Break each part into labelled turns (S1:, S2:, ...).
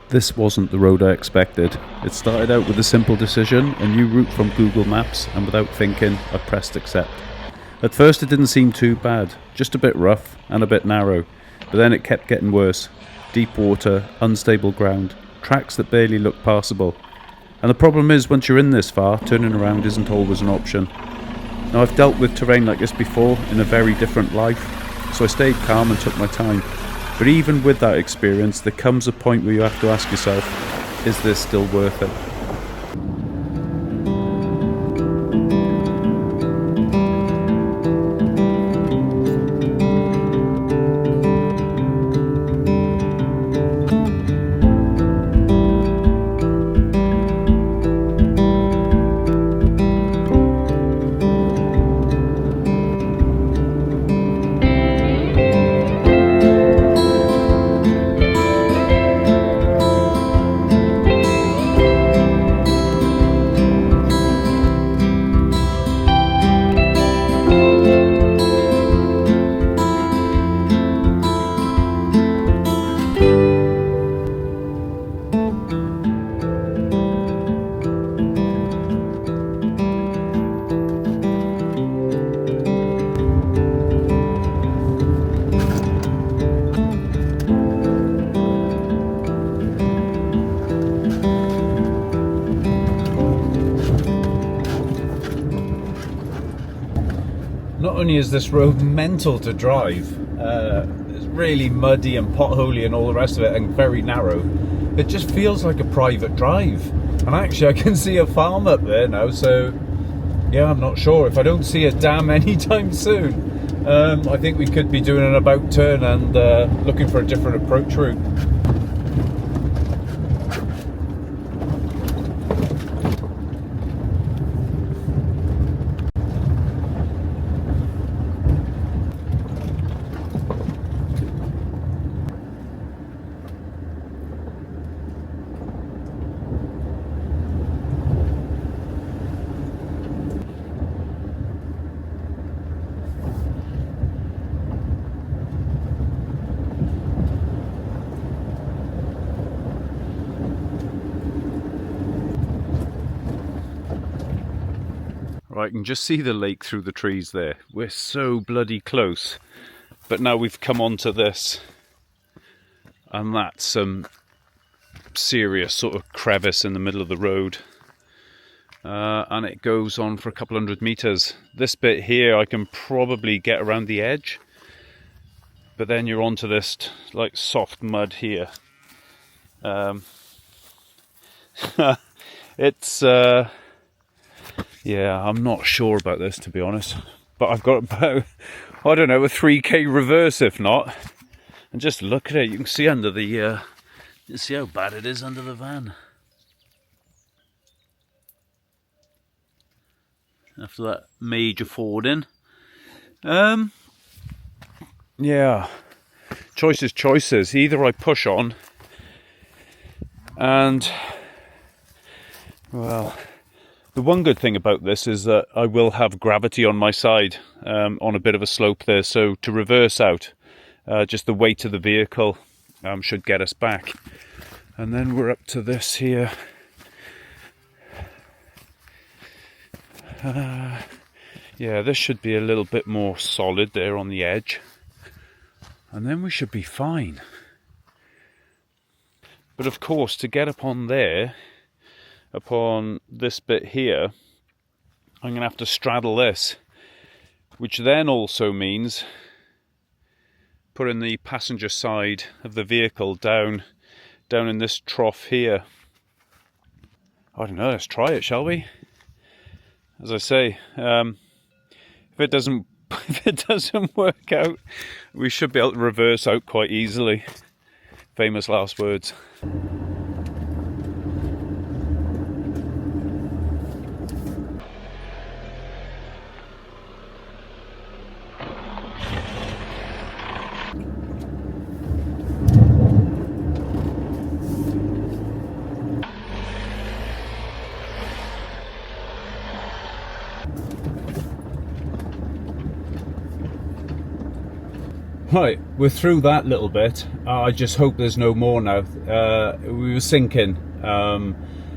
S1: This wasn't the road I expected. It started out with a simple decision, a new route from Google Maps, and without thinking, I pressed accept. At first it didn't seem too bad, just a bit rough and a bit narrow, but then it kept getting worse. Deep water, unstable ground, tracks that barely look passable. And the problem is, once you're in this far, turning around isn't always an option. Now, I've dealt with terrain like this before in a very different life, so I stayed calm and took my time. But even with that experience, there comes a point where you have to ask yourself, is this still worth it? Not only is this road mental to drive, it's really muddy and potholy and all the rest of it, and very narrow. It just feels like a private drive. And actually I can see a farm up there now, so yeah, I'm not sure. If I don't see a dam anytime soon, I think we could be doing an about turn and looking for a different approach route. Right, you can just see the lake through the trees there. We're so bloody close. But now we've come onto this, and that's some serious sort of crevice in the middle of the road. And it goes on for a couple hundred meters. This bit here I can probably get around the edge, but then you're onto this like soft mud here. It's yeah, I'm not sure about this, to be honest, but I've got about, I don't know, a 3k reverse if not. And just look at it, you can see under the you see how bad it is under the van after that major fording. Yeah, choices. Either I push on and, well, the one good thing about this is that I will have gravity on my side on a bit of a slope there, so to reverse out, just the weight of the vehicle should get us back. And then we're up to this here. Yeah, this should be a little bit more solid there on the edge, and then we should be fine. But of course, to get upon there, upon this bit here, I'm going to have to straddle this, which then also means putting the passenger side of the vehicle down in this trough here. I don't know, let's try it, shall we? As I say, if it doesn't work out, we should be able to reverse out quite easily. Famous last words. Right, we're through that little bit. I just hope there's no more now. We were sinking a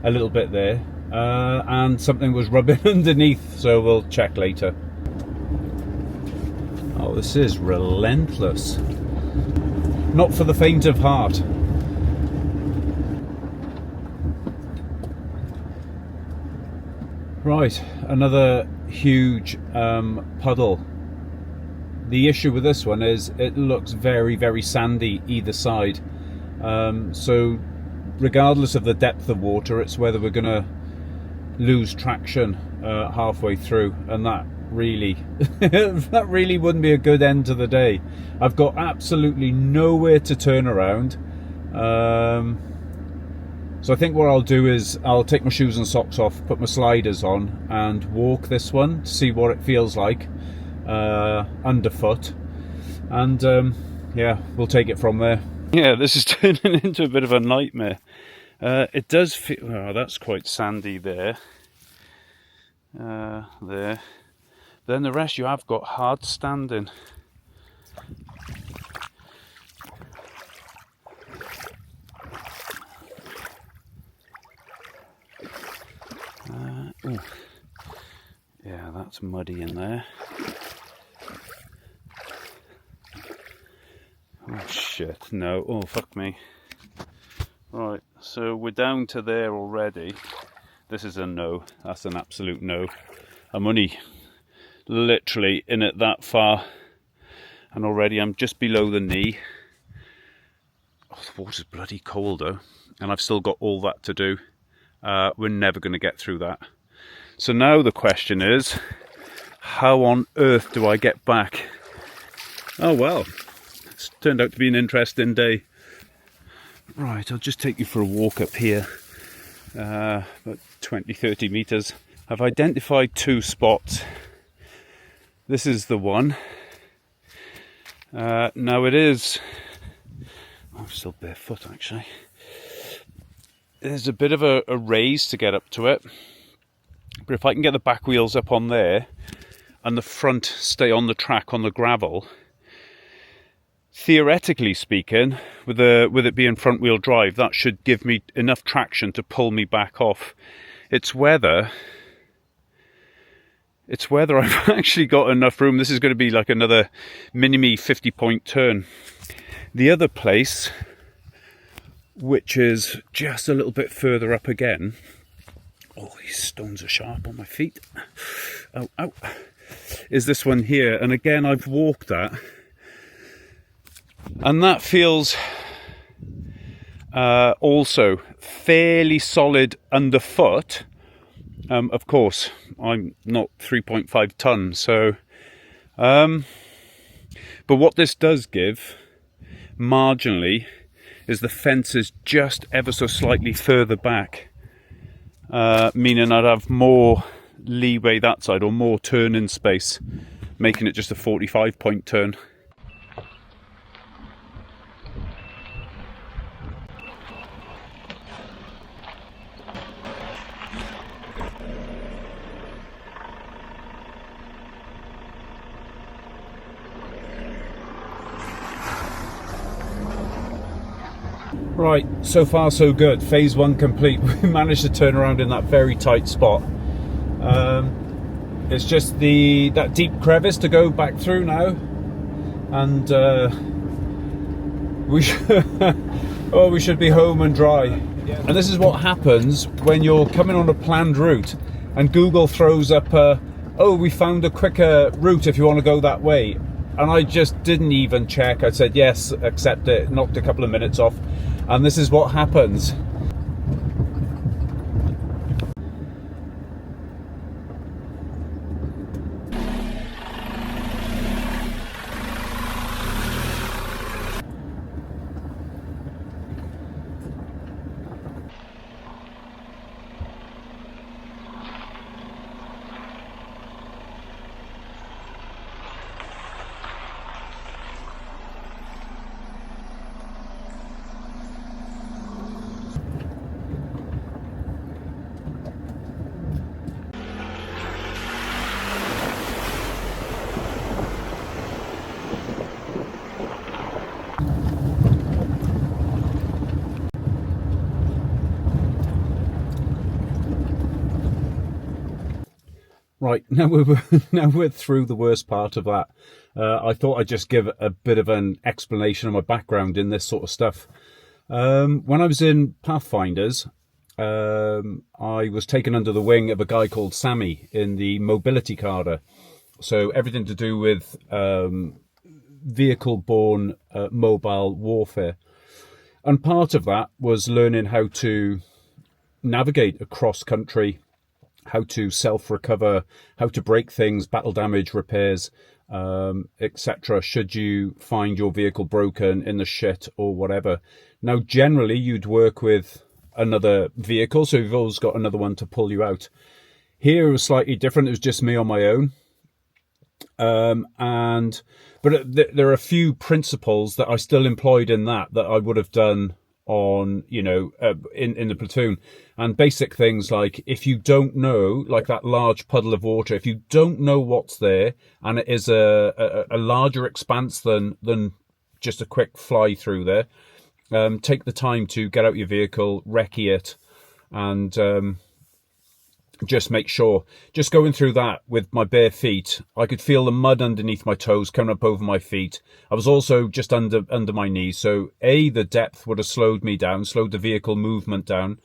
S1: little bit there, and something was rubbing underneath, so we'll check later. Oh, this is relentless. Not for the faint of heart. Right, another huge puddle. The issue with this one is it looks very, very sandy either side. So regardless of the depth of water, it's whether we're going to lose traction halfway through, and that really that really wouldn't be a good end to the day. I've got absolutely nowhere to turn around. So I think what I'll do is I'll take my shoes and socks off, put my sliders on, and walk this one to see what it feels like underfoot, and yeah, we'll take it from there. Yeah, this is turning into a bit of a nightmare. It does feel, oh, that's quite sandy there. There. Then the rest you have got hard standing. Ooh. Yeah, that's muddy in there. Oh shit, no, oh fuck me. Right, so we're down to there already. This is a no, that's an absolute no. I'm only literally in it that far, and already I'm just below the knee. Oh, the water's bloody cold though, and I've still got all that to do. We're never going to get through that. So now the question is, how on earth do I get back? Oh well, it's turned out to be an interesting day. Right, I'll just take you for a walk up here, about 20-30 meters. I've identified two spots. This is the one. Now it is, I'm still barefoot actually. There's a bit of a raise to get up to it, but if I can get the back wheels up on there and the front stay on the track on the gravel, theoretically speaking, with it being front wheel drive, that should give me enough traction to pull me back off. It's whether I've actually got enough room. This is going to be like another mini-me 50-point turn. The other place, which is just a little bit further up again. Oh, these stones are sharp on my feet. Oh, ow. Is this one here. And again, I've walked that. And that feels also fairly solid underfoot. Of course, I'm not 3.5 tons, so... but what this does give, marginally, is the fence is just ever so slightly further back, meaning I'd have more leeway that side, or more turning space, making it just a 45-point turn. Right, so far so good. Phase one complete. We managed to turn around in that very tight spot. It's just that deep crevice to go back through now, and we should be home and dry. And this is what happens when you're coming on a planned route, and Google throws up oh, we found a quicker route if you want to go that way. And I just didn't even check. I said yes, accept it, knocked a couple of minutes off. And this is what happens. Right, now we're through the worst part of that. I thought I'd just give a bit of an explanation of my background in this sort of stuff. When I was in Pathfinders, I was taken under the wing of a guy called Sammy in the mobility carder. So everything to do with vehicle-borne mobile warfare. And part of that was learning how to navigate across country, how to self-recover, how to break things, battle damage, repairs, etc. should you find your vehicle broken in the shit or whatever. Now, generally, you'd work with another vehicle, so you've always got another one to pull you out. Here it was slightly different. It was just me on my own. But there are a few principles that I still employed in that I would have done on, in the platoon. And basic things like, if you don't know, like that large puddle of water, if you don't know what's there and it is a larger expanse than just a quick fly through there, take the time to get out your vehicle, recce it, and just make sure. Just going through that with my bare feet, I could feel the mud underneath my toes coming up over my feet. I was also just under my knees. So the depth would have slowed me down, slowed the vehicle movement down.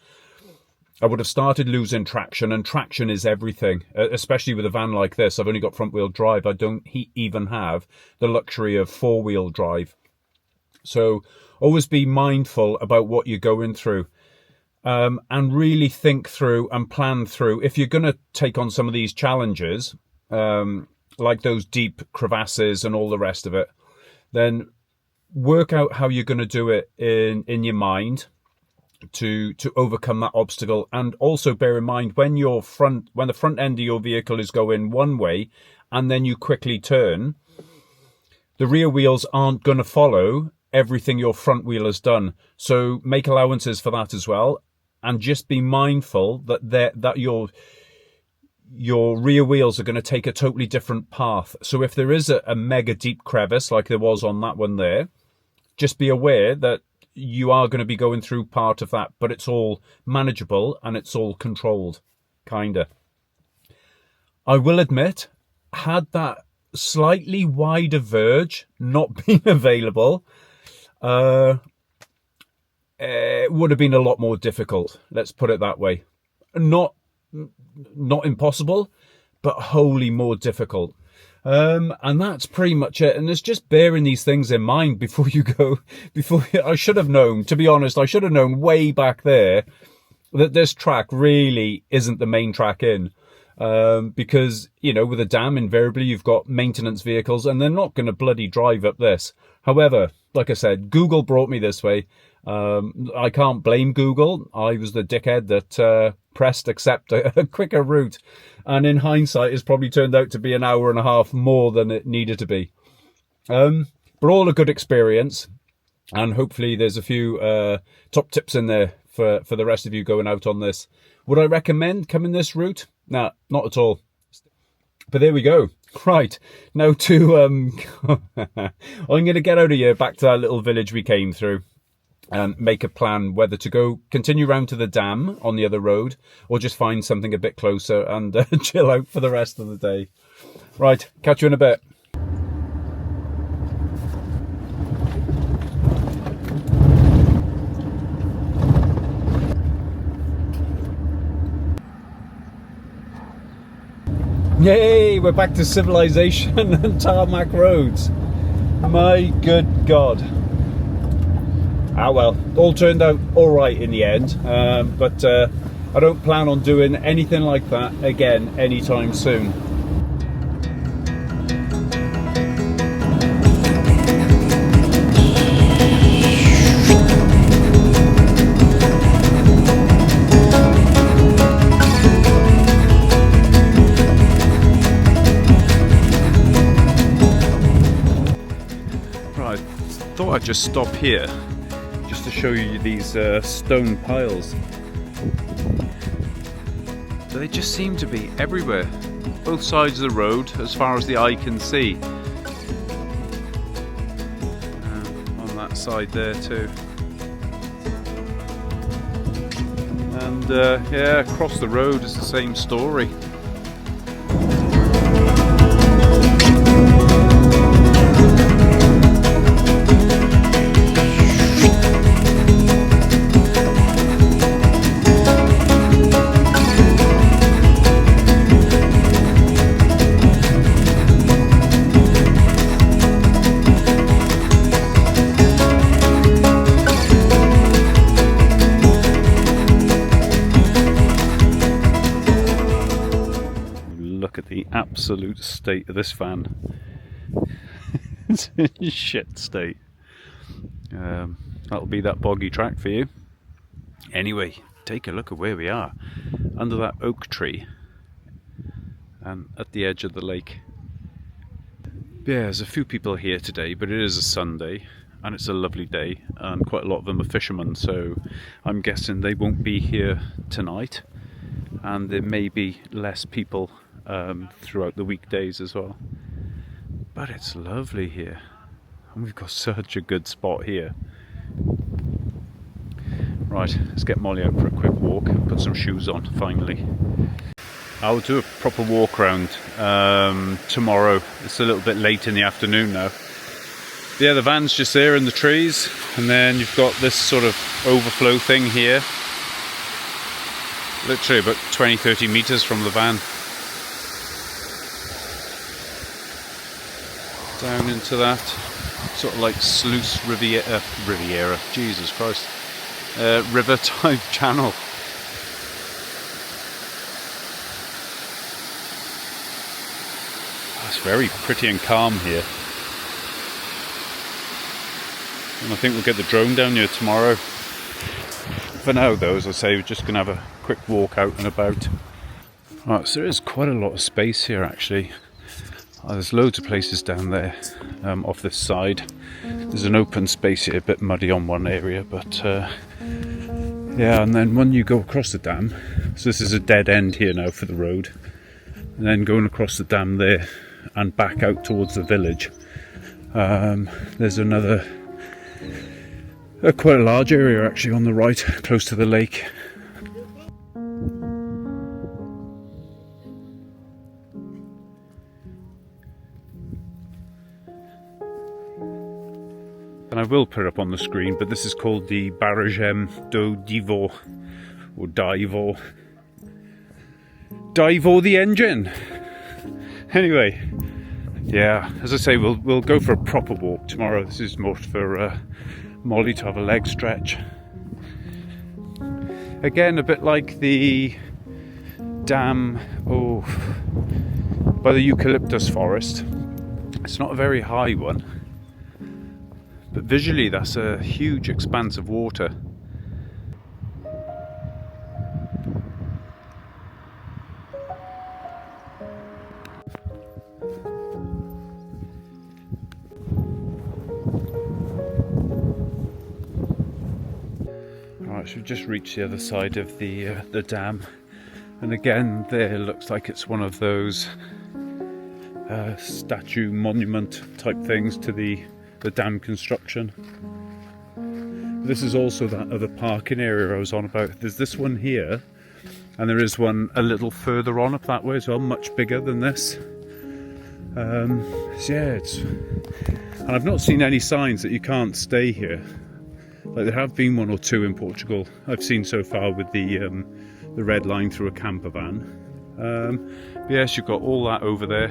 S1: I would have started losing traction, and traction is everything, especially with a van like this. I've only got front wheel drive. I don't even have the luxury of four wheel drive. So always be mindful about what you're going through. And really think through and plan through. If you're going to take on some of these challenges, like those deep crevasses and all the rest of it, then work out how you're going to do it in your mind to overcome that obstacle. And also bear in mind, when the front end of your vehicle is going one way and then you quickly turn, the rear wheels aren't going to follow everything your front wheel has done. So make allowances for that as well. And just be mindful that your rear wheels are going to take a totally different path. So if there is a mega deep crevice like there was on that one there, just be aware that you are going to be going through part of that, but it's all manageable and it's all controlled, kinda. I will admit, had that slightly wider verge not been available, it would have been a lot more difficult. Let's put it that way. Not impossible, but wholly more difficult. And that's pretty much it. And it's just bearing these things in mind before you go. I should have known, to be honest, I should have known way back there that this track really isn't the main track in. Because, with a dam, invariably you've got maintenance vehicles and they're not going to bloody drive up this. However, like I said, Google brought me this way. I can't blame Google. I was the dickhead that pressed accept a quicker route, and in hindsight it's probably turned out to be an hour and a half more than it needed to be. But all a good experience, and hopefully there's a few top tips in there for the rest of you going out on this. Would I recommend coming this route? Nah, not at all. But there we go. Right, now to I'm going to get out of here, back to that little village we came through, and make a plan whether to continue round to the dam on the other road, or just find something a bit closer and chill out for the rest of the day. Right, catch you in a bit. Yay, we're back to civilization and tarmac roads. My good God. Ah well, all turned out alright in the end, but I don't plan on doing anything like that again anytime soon. Right, thought I'd just stop here just to show you these stone piles. They just seem to be everywhere, both sides of the road as far as the eye can see. On that side there too. And yeah, across the road is the same story. absolute state of this van. It's in shit state. That'll be that boggy track for you. Anyway, take a look at where we are. Under that oak tree and at the edge of the lake. Yeah, there's a few people here today, but it is a Sunday and it's a lovely day, and quite a lot of them are fishermen, so I'm guessing they won't be here tonight, and there may be less people throughout the weekdays as well. But it's lovely here, and we've got such a good spot here. Right, let's get Molly out for a quick walk and put some shoes on finally. I'll do a proper walk around tomorrow. It's a little bit late in the afternoon now. Yeah, the van's just there in the trees, and then you've got this sort of overflow thing here. Literally about 20-30 meters from the van. Down into that sort of like sluice Riviera, Jesus Christ, river type channel. It's very pretty and calm here. And I think we'll get the drone down here tomorrow. For now though, as I say, we're just going to have a quick walk out and about. Right, so there is quite a lot of space here actually. There's loads of places down there off this side. There's an open space here, a bit muddy on one area, but yeah, and then when you go across the dam, so this is a dead end here now for the road, and then going across the dam there and back out towards the village, there's another quite a large area actually on the right, close to the lake. And I will put it up on the screen, but this is called the barragem do Divo, or Divo. Divo the engine! Anyway, yeah, as I say, we'll go for a proper walk tomorrow. This is more for Molly to have a leg stretch. Again, a bit like the dam by the eucalyptus forest. It's not a very high one, but visually that's a huge expanse of water. Right, so we've just reached the other side of the dam, and again there looks like it's one of those statue monument type things to the dam construction. This is also that other parking area I was on about. There's this one here, and there is one a little further on up that way as well, much bigger than this. So yeah, and I've not seen any signs that you can't stay here. Like there have been one or two in Portugal I've seen so far with the red line through a camper van. But yes, you've got all that over there.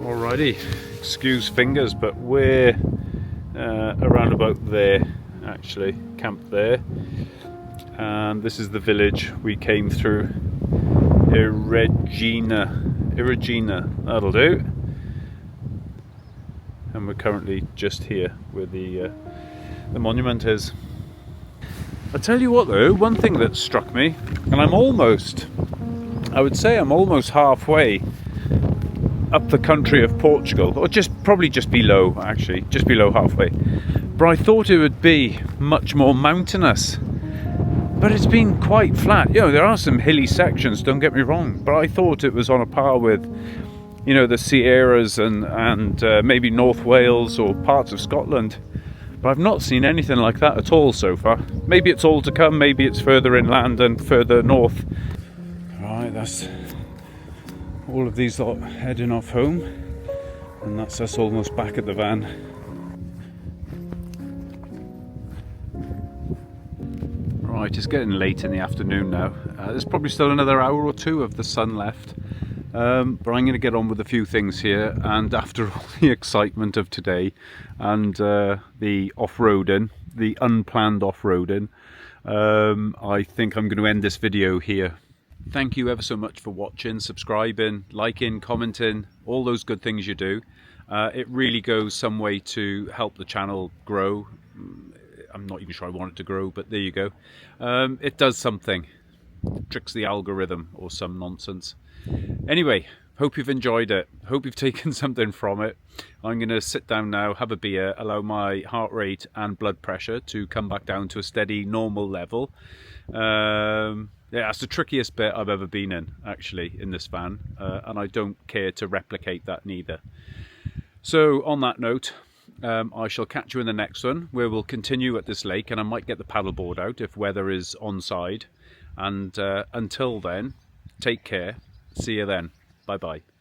S1: Alrighty, excuse fingers, but we're around about there actually, camped there, and this is the village we came through. Irregina, that'll do. And we're currently just here where the monument is. I'll tell you what though, one thing that struck me, and I would say I'm almost halfway up the country of Portugal, or probably just below actually, just below halfway. But I thought it would be much more mountainous. But it's been quite flat. You know, there are some hilly sections, don't get me wrong, but I thought it was on a par with, you know, the Sierras and maybe North Wales or parts of Scotland. But I've not seen anything like that at all so far. Maybe it's all to come, maybe it's further inland and further north. Right, that's all of these lot heading off home, and that's us almost back at the van. Right, it's getting late in the afternoon now. There's probably still another hour or two of the sun left. But I'm going to get on with a few things here, and after all the excitement of today and the off-roading, the unplanned off-roading, I think I'm going to end this video here. Thank you ever so much for watching, subscribing, liking, commenting, all those good things you do. It really goes some way to help the channel grow. I'm not even sure I want it to grow, but there you go. It does something. Tricks the algorithm or some nonsense. Anyway, hope you've enjoyed it. Hope you've taken something from it. I'm going to sit down now, have a beer, allow my heart rate and blood pressure to come back down to a steady, normal level. Yeah, that's the trickiest bit I've ever been in, actually, in this van. And I don't care to replicate that neither. So, on that note, I shall catch you in the next one, where we'll continue at this lake, and I might get the paddleboard out if weather is on side. And until then, take care. See you then. Bye-bye.